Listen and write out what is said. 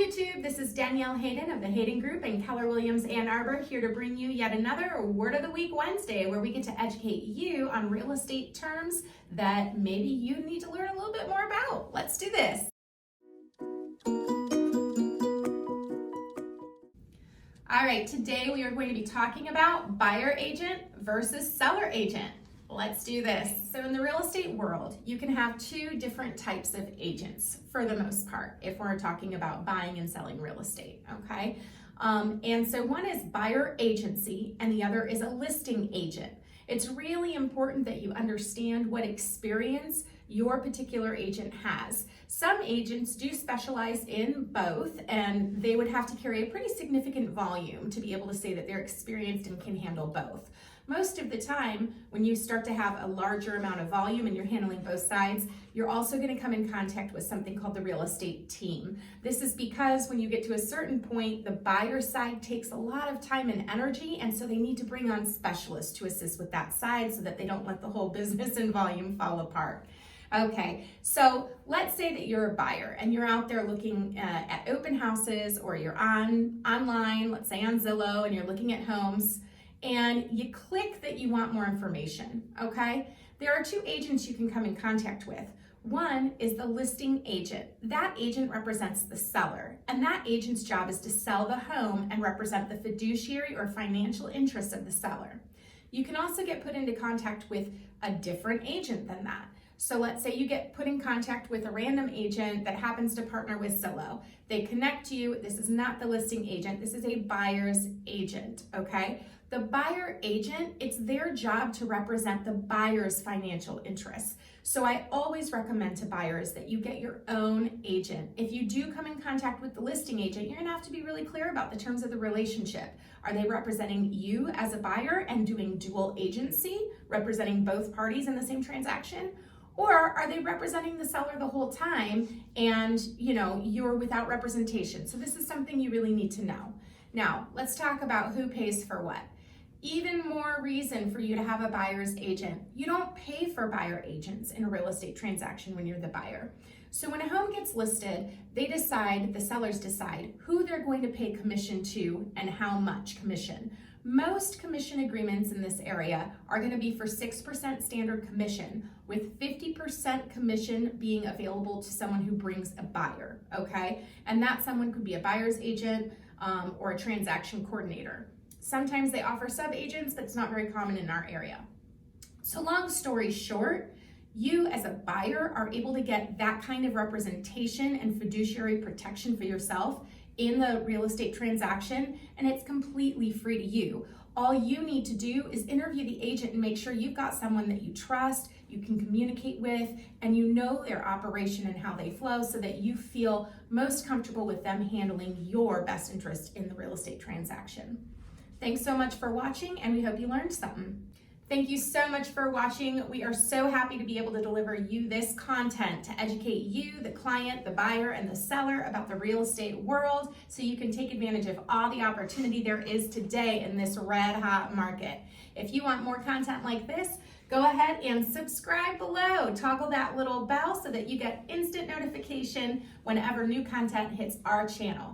YouTube, this is Danielle Hayden of the Hayden Group in Keller Williams, Ann Arbor, here to bring you yet another Word of the Week Wednesday, where we get to educate you on real estate terms that maybe you need to learn a little bit more about. Let's do this. All right, today we are going to be talking about buyer agent versus seller agent. Let's do this. So in the real estate world, you can have two different types of agents for the most part, if we're talking about buying and selling real estate, okay? And so one is buyer agency and the other is a listing agent. It's really important that you understand what experience your particular agent has. Some agents do specialize in both, and they would have to carry a pretty significant volume to be able to say that they're experienced and can handle both. Most of the time, when you start to have a larger amount of volume and you're handling both sides, you're also going to come in contact with something called the real estate team. This is because when you get to a certain point, the buyer side takes a lot of time and energy, and so they need to bring on specialists to assist with that side so that they don't let the whole business and volume fall apart. Okay, so let's say that you're a buyer and you're out there looking at open houses, or you're online, let's say on Zillow, and you're looking at homes, and you click that you want more information, okay? There are two agents you can come in contact with. One is the listing agent. That agent represents the seller, and that agent's job is to sell the home and represent the fiduciary or financial interests of the seller. You can also get put into contact with a different agent than that. So let's say you get put in contact with a random agent that happens to partner with Zillow. They connect you. This is not the listing agent. This is a buyer's agent, okay? The buyer agent, it's their job to represent the buyer's financial interests. So I always recommend to buyers that you get your own agent. If you do come in contact with the listing agent, you're gonna have to be really clear about the terms of the relationship. Are they representing you as a buyer and doing dual agency, representing both parties in the same transaction? Or are they representing the seller the whole time and you're without representation? So this is something you really need to know. Now, let's talk about who pays for what. Even more reason for you to have a buyer's agent. You don't pay for buyer agents in a real estate transaction when you're the buyer. So when a home gets listed, the sellers decide who they're going to pay commission to and how much commission. Most commission agreements in this area are going to be for 6% standard commission, with 50% commission being available to someone who brings a buyer, okay? And that someone could be a buyer's agent or a transaction coordinator. Sometimes they offer sub-agents, but it's not very common in our area. So long story short, you as a buyer are able to get that kind of representation and fiduciary protection for yourself in the real estate transaction, and it's completely free to you. All you need to do is interview the agent and make sure you've got someone that you trust, you can communicate with, and you know their operation and how they flow so that you feel most comfortable with them handling your best interest in the real estate transaction. Thanks so much for watching, and we hope you learned something. Thank you so much for watching. We are so happy to be able to deliver you this content to educate you, the client, the buyer, and the seller about the real estate world so you can take advantage of all the opportunity there is today in this red hot market. If you want more content like this, go ahead and subscribe below. Toggle that little bell so that you get instant notification whenever new content hits our channel.